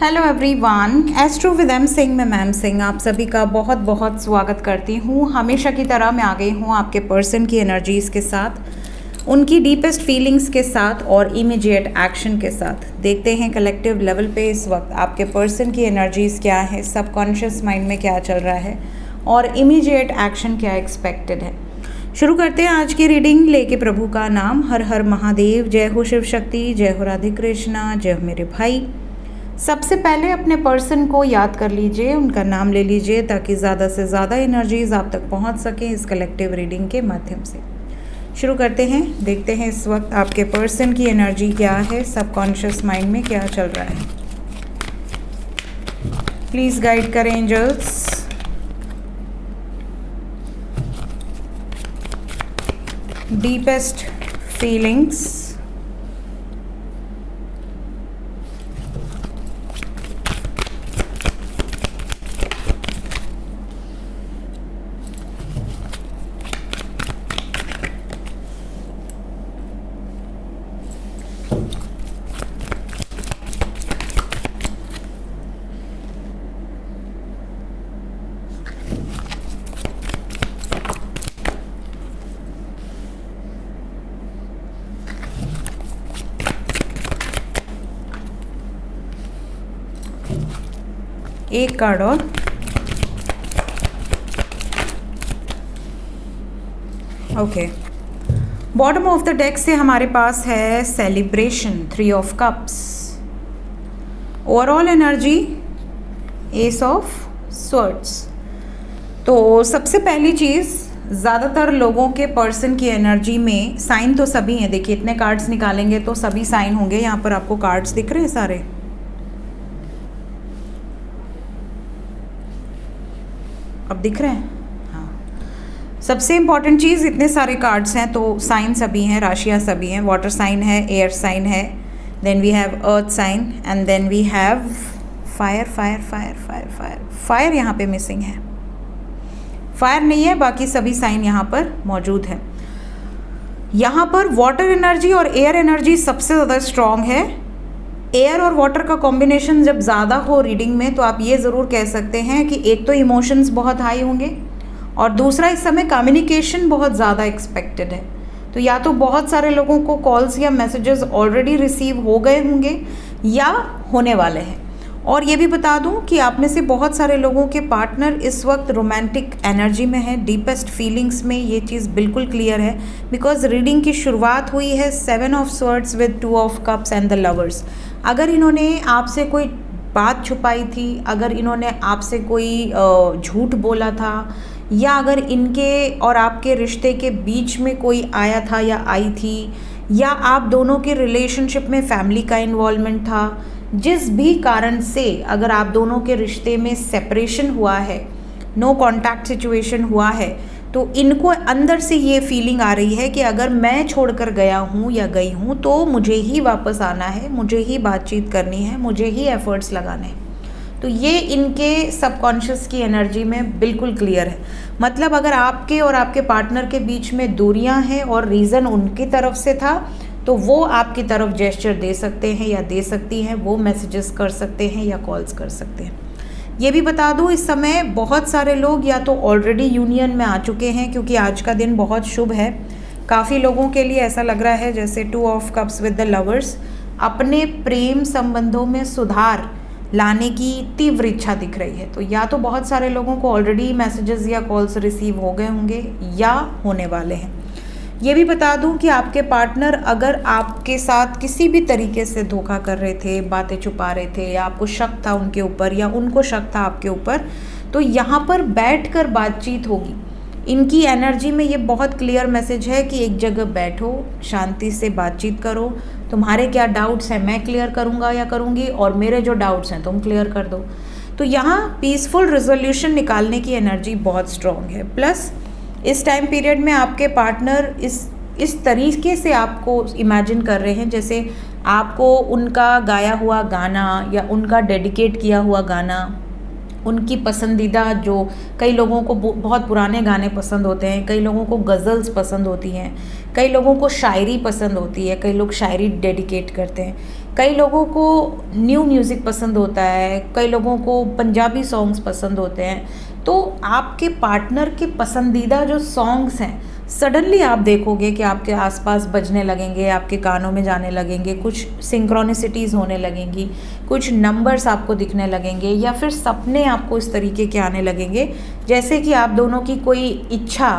Hello everyone, astro with M Singh में ma'am Singh आप सभी का बहुत बहुत स्वागत करती हूँ। हमेशा की तरह मैं आ गई हूँ आपके पर्सन की एनर्जीज़ के साथ, उनकी डीपेस्ट फीलिंग्स के साथ और इमीडिएट एक्शन के साथ। देखते हैं कलेक्टिव लेवल पे इस वक्त आपके पर्सन की एनर्जीज़ क्या है, सबकॉन्शियस माइंड में क्या चल रहा है और इमीडिएट एक्शन क्या एक्सपेक्टेड है। शुरू करते हैं आज की रीडिंग लेके प्रभु का नाम। हर हर महादेव, जय हो शिव शक्ति, जय हो राधे कृष्णा, जय हो मेरे भाई। सबसे पहले अपने पर्सन को याद कर लीजिए, उनका नाम ले लीजिए ताकि ज़्यादा से ज़्यादा एनर्जीज आप तक पहुंच सकें इस कलेक्टिव रीडिंग के माध्यम से। शुरू करते हैं, देखते हैं इस वक्त आपके पर्सन की एनर्जी क्या है, सबकॉन्शियस माइंड में क्या चल रहा है। प्लीज़ गाइड करें एंजल्स। डीपेस्ट फीलिंग्स, एक कार्ड और। Okay, bottom of the deck से हमारे पास है celebration, 3 of cups. Overall energy S of swords. तो सबसे पहली चीज़, ज़्यादातर लोगों के पर्सन की एनर्जी में साइन तो सभी हैं। देखिए इतने कार्ड्स निकालेंगे तो सभी साइन होंगे। यहाँ पर आपको कार्ड्स दिख रहे हैं सारे, अब दिख रहे हैं? हाँ। सबसे इम्पॉर्टेंट चीज़, इतने सारे कार्ड्स हैं तो साइन सभी हैं, राशियाँ सभी हैं। वाटर साइन है, एयर साइन है, then we have earth sign and then we have fire. Fire fire fire fire fire यहाँ पे मिसिंग है, फायर नहीं है, बाकी सभी साइन यहाँ पर मौजूद है। यहाँ पर वाटर एनर्जी और एयर एनर्जी सबसे ज़्यादा स्ट्रॉन्ग है। एयर और वाटर का कॉम्बिनेशन जब ज़्यादा हो रीडिंग में तो आप ये ज़रूर कह सकते हैं कि एक तो इमोशंस बहुत हाई होंगे और दूसरा इस समय कम्युनिकेशन बहुत ज़्यादा एक्सपेक्टेड है। तो या तो बहुत सारे लोगों को कॉल्स या मैसेजेस ऑलरेडी रिसीव हो गए होंगे या होने वाले हैं। और ये भी बता दूं कि आप में से बहुत सारे लोगों के पार्टनर इस वक्त रोमांटिक एनर्जी में है, डीपेस्ट फीलिंग्स में। ये चीज़ बिल्कुल क्लियर है बिकॉज रीडिंग की शुरुआत हुई है 7 of swords with 2 of cups and the lovers. अगर इन्होंने आपसे कोई बात छुपाई थी, अगर इन्होंने आपसे कोई झूठ बोला था, या अगर इनके और आपके रिश्ते के बीच में कोई आया था या आई थी, या आप दोनों के रिलेशनशिप में फैमिली का इन्वॉल्वमेंट था, जिस भी कारण से अगर आप दोनों के रिश्ते में सेपरेशन हुआ है, नो कॉन्टैक्ट सिचुएशन हुआ है, तो इनको अंदर से ये फीलिंग आ रही है कि अगर मैं छोड़कर गया हूँ या गई हूँ तो मुझे ही वापस आना है, मुझे ही बातचीत करनी है, मुझे ही एफर्ट्स लगाने हैं। तो ये इनके सबकॉन्शियस की एनर्जी में बिल्कुल क्लियर है। मतलब अगर आपके और आपके पार्टनर के बीच में दूरियां हैं और रीज़न उनकी तरफ से था तो वो आपकी तरफ जेस्चर दे सकते हैं या दे सकती हैं, वो मैसेजेस कर सकते हैं या कॉल्स कर सकते हैं। ये भी बता दूं, इस समय बहुत सारे लोग या तो ऑलरेडी यूनियन में आ चुके हैं क्योंकि आज का दिन बहुत शुभ है। काफ़ी लोगों के लिए ऐसा लग रहा है जैसे 2 of cups with the lovers, अपने प्रेम संबंधों में सुधार लाने की तीव्र इच्छा दिख रही है। तो या तो बहुत सारे लोगों को ऑलरेडी मैसेजेस या कॉल्स रिसीव हो गए होंगे या होने वाले हैं। ये भी बता दूं कि आपके पार्टनर अगर आपके साथ किसी भी तरीके से धोखा कर रहे थे, बातें छुपा रहे थे, या आपको शक था उनके ऊपर या उनको शक था आपके ऊपर, तो यहाँ पर बैठकर बातचीत होगी। इनकी एनर्जी में ये बहुत क्लियर मैसेज है कि एक जगह बैठो, शांति से बातचीत करो, तुम्हारे क्या डाउट्स हैं मैं क्लियर करूँगा या करूँगी, और मेरे जो डाउट्स हैं तुम क्लियर कर दो। तो यहाँ पीसफुल रिजोल्यूशन निकालने की एनर्जी बहुत स्ट्रॉन्ग है। प्लस इस टाइम पीरियड में आपके पार्टनर इस तरीके से आपको इमेजिन कर रहे हैं जैसे आपको उनका गाया हुआ गाना या उनका डेडिकेट किया हुआ गाना, उनकी पसंदीदा, जो कई लोगों को बहुत पुराने गाने पसंद होते हैं, कई लोगों को गज़ल्स पसंद होती हैं, कई लोगों को शायरी पसंद होती है, कई लोग शायरी डेडिकेट करते हैं। कई लोगों को न्यू म्यूज़िक पसंद होता है, कई लोगों को पंजाबी सॉन्ग्स पसंद होते हैं। तो आपके पार्टनर के पसंदीदा जो सॉन्ग्स हैं, सडनली आप देखोगे कि आपके आसपास बजने लगेंगे, आपके कानों में जाने लगेंगे, कुछ सिंक्रोनिसिटीज़ होने लगेंगी, कुछ नंबर्स आपको दिखने लगेंगे, या फिर सपने आपको इस तरीके के आने लगेंगे जैसे कि आप दोनों की कोई इच्छा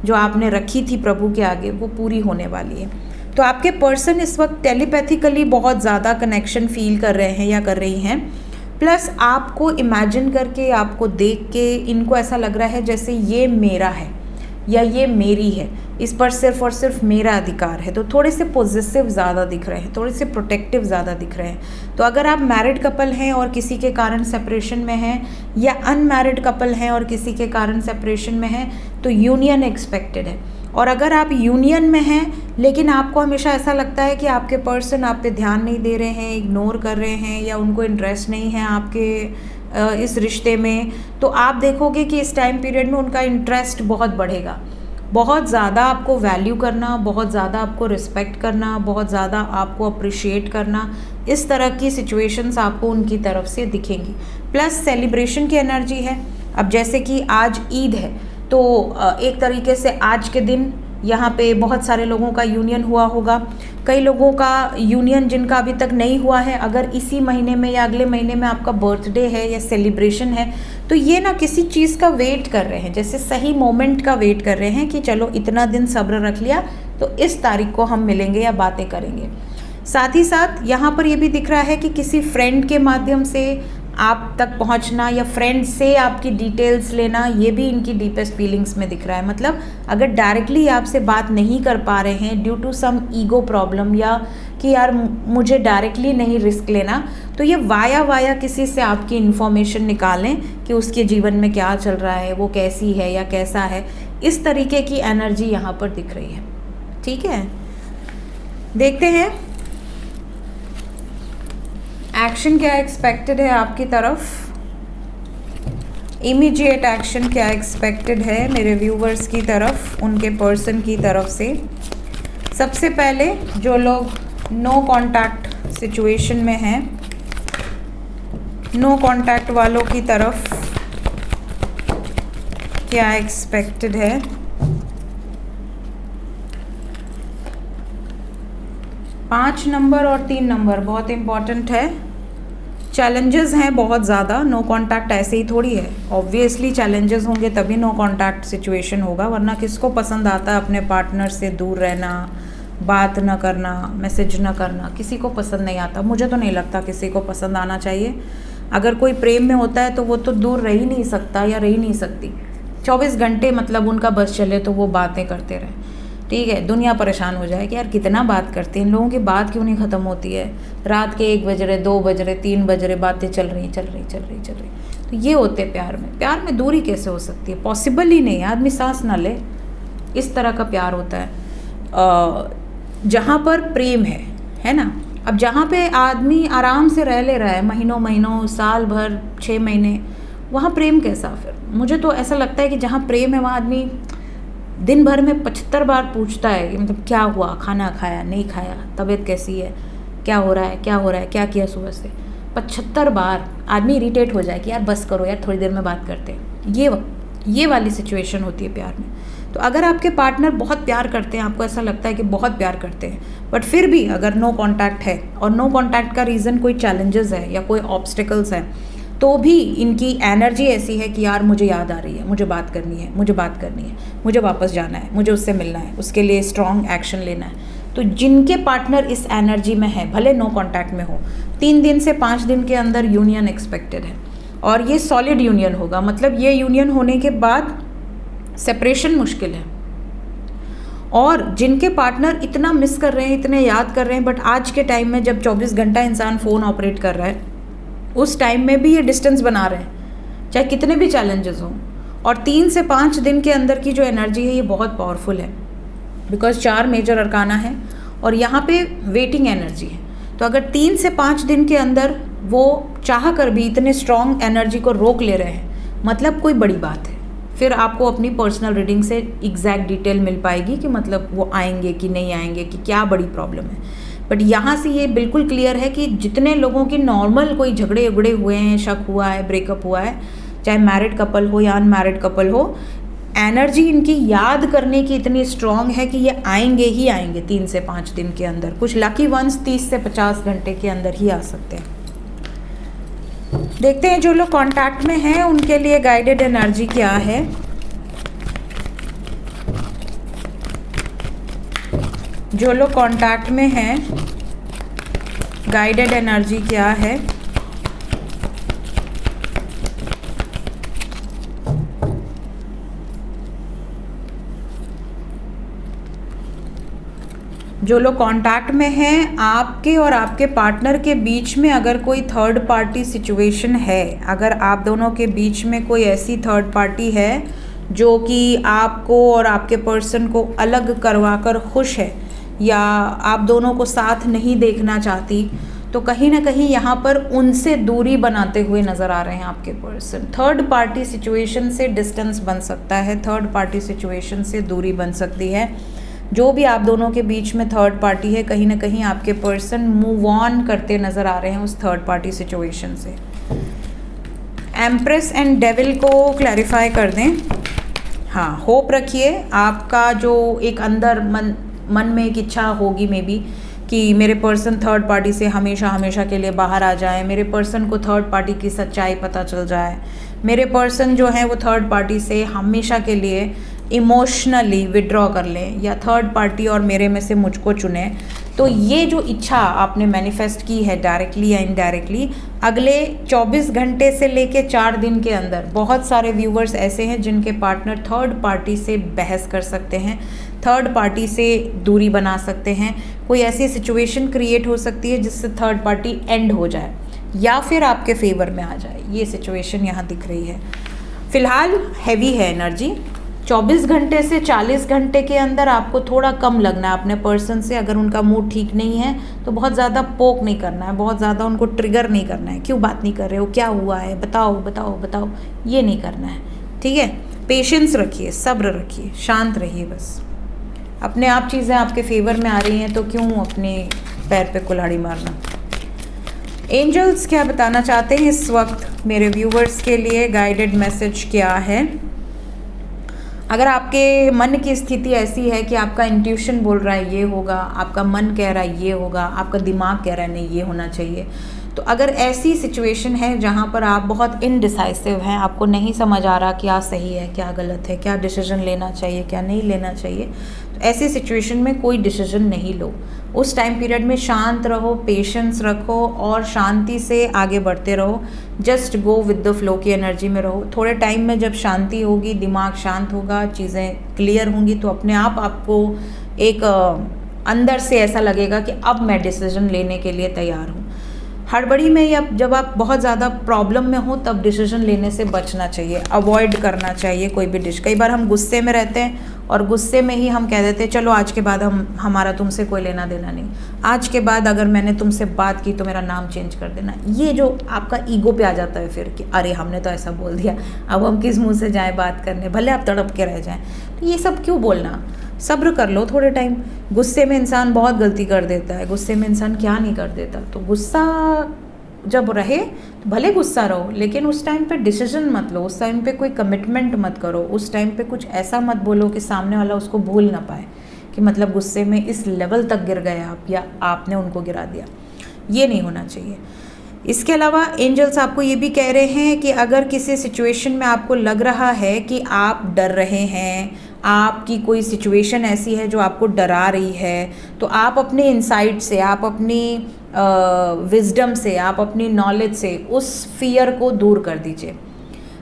जो आपने रखी थी प्रभु के आगे वो पूरी होने वाली है। तो आपके पर्सन इस वक्त टेलीपैथिकली बहुत ज़्यादा कनेक्शन फील कर रहे हैं या कर रही हैं, प्लस आपको इमेजिन करके, आपको देख के इनको ऐसा लग रहा है जैसे ये मेरा है या ये मेरी है, इस पर सिर्फ और सिर्फ मेरा अधिकार है। तो थोड़े से पॉजिटिव ज़्यादा दिख रहे हैं, थोड़े से प्रोटेक्टिव ज़्यादा दिख रहे हैं। तो अगर आप मैरिड कपल हैं और किसी के कारण सेपरेशन में हैं, या अनमैरिड कपल हैं और किसी के कारण सेपरेशन में हैं, तो यूनियन एक्सपेक्टेड है। और अगर आप यूनियन में हैं लेकिन आपको हमेशा ऐसा लगता है कि आपके पर्सन आप पे ध्यान नहीं दे रहे हैं, इग्नोर कर रहे हैं, या उनको इंटरेस्ट नहीं है आपके इस रिश्ते में, तो आप देखोगे कि इस टाइम पीरियड में उनका इंटरेस्ट बहुत बढ़ेगा। बहुत ज़्यादा आपको वैल्यू करना, बहुत ज़्यादा आपको रिस्पेक्ट करना, बहुत ज़्यादा आपको अप्रिशिएट करना, इस तरह की सिचुएशंस आपको उनकी तरफ से दिखेंगी। प्लस सेलिब्रेशन की एनर्जी है। अब जैसे कि आज ईद है, तो एक तरीके से आज के दिन यहाँ पे बहुत सारे लोगों का यूनियन हुआ होगा। कई लोगों का यूनियन जिनका अभी तक नहीं हुआ है, अगर इसी महीने में या अगले महीने में आपका बर्थडे है या सेलिब्रेशन है, तो ये ना किसी चीज़ का वेट कर रहे हैं, जैसे सही मोमेंट का वेट कर रहे हैं कि चलो इतना दिन सब्र रख लिया तो इस तारीख को हम मिलेंगे या बातें करेंगे। साथ ही साथ यहाँ पर ये भी दिख रहा है कि किसी फ्रेंड के माध्यम से आप तक पहुंचना या फ्रेंड से आपकी डिटेल्स लेना, ये भी इनकी डीपेस्ट फीलिंग्स में दिख रहा है। मतलब अगर डायरेक्टली आपसे बात नहीं कर पा रहे हैं due to some ego problem, या कि यार मुझे डायरेक्टली नहीं रिस्क लेना, तो ये वाया किसी से आपकी इन्फॉर्मेशन निकालें कि उसके जीवन में क्या चल रहा है, वो कैसी है या कैसा है। इस तरीके की एनर्जी यहाँ पर दिख रही है। ठीक है, देखते हैं एक्शन क्या एक्सपेक्टेड है आपकी तरफ, इमीडिएट एक्शन क्या एक्सपेक्टेड है मेरे व्यूवर्स की तरफ, उनके पर्सन की तरफ से। सबसे पहले जो लोग नो कांटेक्ट सिचुएशन में हैं, नो कांटेक्ट वालों की तरफ क्या एक्सपेक्टेड है। पाँच नंबर और 3 नंबर बहुत इम्पॉर्टेंट है। चैलेंजेस हैं बहुत ज़्यादा, नो कांटेक्ट ऐसे ही थोड़ी है, ऑब्वियसली चैलेंजेस होंगे तभी नो कांटेक्ट सिचुएशन होगा, वरना किसको पसंद आता है अपने पार्टनर से दूर रहना, बात न करना, मैसेज न करना, किसी को पसंद नहीं आता। मुझे तो नहीं लगता किसी को पसंद आना चाहिए। अगर कोई प्रेम में होता है तो वो तो दूर रह ही नहीं सकता या रह ही नहीं सकती। 24 घंटे मतलब उनका बस चले तो वो बातें करते रहें। ठीक है, दुनिया परेशान हो जाए कि यार कितना बात करते हैं इन लोगों की, बात क्यों नहीं ख़त्म होती है। रात के 1 बज रहे, 2 बज रहे, 3 बज रहे, बातें चल रही। तो ये होते प्यार में। प्यार में दूरी कैसे हो सकती है, पॉसिबल ही नहीं है, आदमी सांस ना ले, इस तरह का प्यार होता है जहाँ पर प्रेम है ना। अब जहाँ पे आदमी आराम से रह ले रहा है महीनों, साल भर, 6 महीने, वहाँ प्रेम कैसा फिर। मुझे तो ऐसा लगता है कि जहाँ प्रेम है वहाँ आदमी दिन भर में 75 बार पूछता है कि मतलब क्या हुआ, खाना खाया नहीं खाया, तबीयत कैसी है, क्या हो रहा है, क्या किया सुबह से। 75 बार आदमी इरिटेट हो जाए कि यार बस करो यार, थोड़ी देर में बात करते हैं। ये वाली सिचुएशन होती है प्यार में। तो अगर आपके पार्टनर बहुत प्यार करते हैं, आपको ऐसा लगता है कि बहुत प्यार करते हैं, बट फिर भी अगर नो कांटेक्ट है और नो कांटेक्ट का रीज़न कोई चैलेंजेस है या कोई ऑब्स्टिकल्स हैं, तो भी इनकी एनर्जी ऐसी है कि यार मुझे याद आ रही है, मुझे बात करनी है, मुझे वापस जाना है, मुझे उससे मिलना है, उसके लिए स्ट्रॉन्ग एक्शन लेना है। तो जिनके पार्टनर इस एनर्जी में है, भले नो कांटेक्ट में हो, 3 दिन से 5 दिन के अंदर यूनियन एक्सपेक्टेड है, और ये सॉलिड यूनियन होगा। मतलब ये यूनियन होने के बाद सेपरेशन मुश्किल है। और जिनके पार्टनर इतना मिस कर रहे हैं, इतने याद कर रहे हैं, बट आज के टाइम में जब 24 घंटा इंसान फ़ोन ऑपरेट कर रहा है, उस टाइम में भी ये डिस्टेंस बना रहे हैं, चाहे कितने भी चैलेंजेस हों। और 3 से 5 दिन के अंदर की जो एनर्जी है ये बहुत पावरफुल है, बिकॉज 4 मेजर अरकाना है और यहाँ पे वेटिंग एनर्जी है। तो अगर 3 से 5 दिन के अंदर वो चाह कर भी इतने स्ट्रॉन्ग एनर्जी को रोक ले रहे हैं, मतलब कोई बड़ी बात है। फिर आपको अपनी पर्सनल रीडिंग से एग्जैक्ट डिटेल मिल पाएगी कि मतलब वो आएंगे कि नहीं आएंगे, कि क्या बड़ी प्रॉब्लम है। बट यहाँ से ये बिल्कुल क्लियर है कि जितने लोगों की नॉर्मल कोई झगड़े उगड़े हुए हैं, शक हुआ है, ब्रेकअप हुआ है, चाहे मैरिड कपल हो या अनमैरिड कपल हो, एनर्जी इनकी याद करने की इतनी स्ट्रांग है कि ये आएंगे ही आएंगे 3 से 5 दिन के अंदर। कुछ लकी वंस 30 से 50 घंटे के अंदर ही आ सकते हैं। देखते हैं जो लोग कांटेक्ट में हैं उनके लिए गाइडेड एनर्जी क्या है। जो लोग कांटेक्ट में हैं, गाइडेड एनर्जी क्या है। जो लोग कांटेक्ट में हैं, आपके और आपके पार्टनर के बीच में अगर कोई थर्ड पार्टी सिचुएशन है, अगर आप दोनों के बीच में कोई ऐसी थर्ड पार्टी है जो कि आपको और आपके पर्सन को अलग करवा कर खुश है या आप दोनों को साथ नहीं देखना चाहती, तो कहीं ना कहीं यहाँ पर उनसे दूरी बनाते हुए नज़र आ रहे हैं आपके पर्सन। थर्ड पार्टी सिचुएशन से डिस्टेंस बन सकता है, थर्ड पार्टी सिचुएशन से दूरी बन सकती है। जो भी आप दोनों के बीच में थर्ड पार्टी है, कहीं ना कहीं आपके पर्सन मूव ऑन करते नज़र आ रहे हैं उस थर्ड पार्टी सिचुएशन से। एम्प्रेस एंड डेविल को क्लैरिफाई कर दें। हाँ, होप रखिए। आपका जो एक अंदर मन में एक इच्छा होगी मे बी कि मेरे पर्सन थर्ड पार्टी से हमेशा हमेशा के लिए बाहर आ जाए, मेरे पर्सन को थर्ड पार्टी की सच्चाई पता चल जाए, मेरे पर्सन जो है वो थर्ड पार्टी से हमेशा के लिए इमोशनली विड्रॉ कर लें या थर्ड पार्टी और मेरे में से मुझको चुने। तो ये जो इच्छा आपने मैनिफेस्ट की है डायरेक्टली या इनडायरेक्टली, अगले 24 घंटे से लेके 4 दिन के अंदर बहुत सारे व्यूवर्स ऐसे हैं जिनके पार्टनर थर्ड पार्टी से बहस कर सकते हैं, थर्ड पार्टी से दूरी बना सकते हैं। कोई ऐसी सिचुएशन क्रिएट हो सकती है जिससे थर्ड पार्टी एंड हो जाए या फिर आपके फेवर में आ जाए। ये सिचुएशन यहाँ दिख रही है। फिलहाल हैवी है एनर्जी। 24 घंटे से 40 घंटे के अंदर आपको थोड़ा कम लगना है अपने पर्सन से। अगर उनका मूड ठीक नहीं है तो बहुत ज़्यादा पोक नहीं करना है, बहुत ज़्यादा उनको ट्रिगर नहीं करना है। क्यों बात नहीं कर रहे हो, क्या हुआ है, बताओ बताओ बताओ, ये नहीं करना है। ठीक है, पेशेंस रखिए, सब्र रखिए, शांत रहिए। बस अपने आप चीज़ें आपके फेवर में आ रही हैं तो क्यों अपने पैर पे कुल्हाड़ी मारना। एंजल्स क्या बताना चाहते हैं इस वक्त मेरे व्यूवर्स के लिए, गाइडेड मैसेज क्या है। अगर आपके मन की स्थिति ऐसी है कि आपका इंट्यूशन बोल रहा है ये होगा, आपका मन कह रहा है ये होगा, आपका दिमाग कह रहा है नहीं ये होना चाहिए, तो अगर ऐसी सिचुएशन है जहाँ पर आप बहुत इनडिसाइसिव हैं, आपको नहीं समझ आ रहा क्या सही है क्या गलत है, क्या डिसीजन लेना चाहिए क्या नहीं लेना चाहिए, तो ऐसी सिचुएशन में कोई डिसीजन नहीं लो। उस टाइम पीरियड में शांत रहो, पेशेंस रखो और शांति से आगे बढ़ते रहो। Just go with the flow की एनर्जी में रहो। थोड़े टाइम में जब शांति होगी, दिमाग शांत होगा, चीज़ें क्लियर होंगी, तो अपने आप आपको एक अंदर से ऐसा लगेगा कि अब मैं डिसीजन लेने के लिए तैयार हूँ। हड़बड़ी में या जब आप बहुत ज़्यादा प्रॉब्लम में हो तब डिसीजन लेने से बचना चाहिए, अवॉइड करना चाहिए कोई भी कई बार हम गुस्से में रहते हैं और गुस्से में ही हम कह देते हैं चलो आज के बाद हमारा तुमसे कोई लेना देना नहीं, आज के बाद अगर मैंने तुमसे बात की तो मेरा नाम चेंज कर देना। ये जो आपका ईगो पे आ जाता है फिर कि अरे हमने तो ऐसा बोल दिया, अब हम किस मुँह से जाएँ बात करने, भले आप तड़प के रह जाएँ। तो ये सब क्यों बोलना, सब्र कर लो थोड़े टाइम। गुस्से में इंसान बहुत गलती कर देता है, गुस्से में इंसान क्या नहीं कर देता। तो गुस्सा जब रहे तो भले गुस्सा रहो, लेकिन उस टाइम पे डिसीजन मत लो, उस टाइम पे कोई कमिटमेंट मत करो, उस टाइम पे कुछ ऐसा मत बोलो कि सामने वाला उसको भूल ना पाए कि मतलब गुस्से में इस लेवल तक गिर गए आप या आपने उनको गिरा दिया। ये नहीं होना चाहिए। इसके अलावा एंजल्स आपको ये भी कह रहे हैं कि अगर किसी सिचुएशन में आपको लग रहा है कि आप डर रहे हैं, आपकी कोई सिचुएशन ऐसी है जो आपको डरा रही है, तो आप अपने इंसाइट से, आप अपनी विजडम से, आप अपनी नॉलेज से उस फियर को दूर कर दीजिए।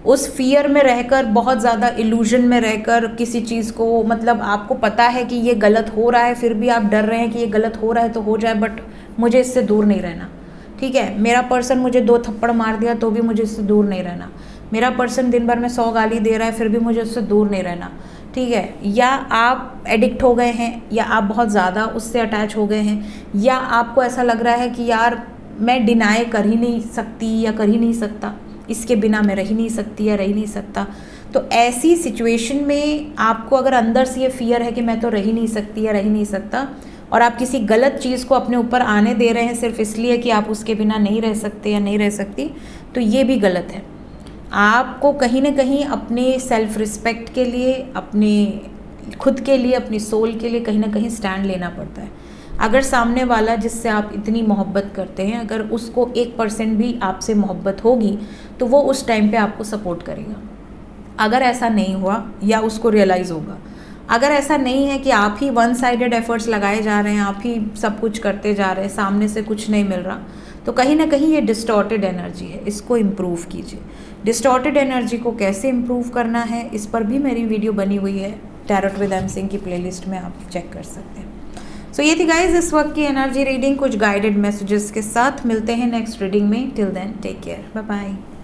उस फियर में रहकर, बहुत ज़्यादा इल्यूजन में रहकर किसी चीज़ को, मतलब आपको पता है कि ये गलत हो रहा है फिर भी आप डर रहे हैं कि ये गलत हो रहा है तो हो जाए, बट मुझे इससे दूर नहीं रहना। ठीक है, मेरा पर्सन मुझे 2 थप्पड़ मार दिया तो भी मुझे इससे दूर नहीं रहना। मेरा पर्सन दिन भर में 100 गाली दे रहा है फिर भी मुझे उससे दूर नहीं रहना। ठीक है, या आप एडिक्ट हो गए हैं, या आप बहुत ज़्यादा उससे अटैच हो गए हैं, या आपको ऐसा लग रहा है कि यार मैं डिनाई कर ही नहीं सकती या कर ही नहीं सकता, इसके बिना मैं रह ही नहीं सकती या रह ही नहीं सकता। तो ऐसी सिचुएशन में आपको अगर अंदर से ये फियर है कि मैं तो रह ही नहीं सकती या रह ही नहीं सकता, और आप किसी गलत चीज़ को अपने ऊपर आने दे रहे हैं सिर्फ इसलिए कि आप उसके बिना नहीं रह सकते या नहीं रह सकती, तो ये भी गलत है। आपको कहीं ना कहीं अपने सेल्फ रिस्पेक्ट के लिए, अपने खुद के लिए, अपनी सोल के लिए कहीं ना कहीं स्टैंड लेना पड़ता है। अगर सामने वाला जिससे आप इतनी मोहब्बत करते हैं, अगर उसको 1% भी आपसे मोहब्बत होगी तो वो उस टाइम पे आपको सपोर्ट करेगा। अगर ऐसा नहीं हुआ या उसको रियलाइज़ होगा, अगर ऐसा नहीं है कि आप ही वन साइडेड एफर्ट्स लगाए जा रहे हैं, आप ही सब कुछ करते जा रहे हैं, सामने से कुछ नहीं मिल रहा, तो कहीं ना कहीं ये डिस्टॉर्टेड एनर्जी है, इसको इम्प्रूव कीजिए। डिस्टॉर्टेड एनर्जी को कैसे इम्प्रूव करना है, इस पर भी मेरी वीडियो बनी हुई है, टैरोट विद एम सिंह की प्लेलिस्ट में आप चेक कर सकते हैं। सो ये थी गाइज इस वक्त की एनर्जी रीडिंग, कुछ गाइडेड मैसेजेस के साथ। मिलते हैं नेक्स्ट रीडिंग में। Till then take care, bye bye.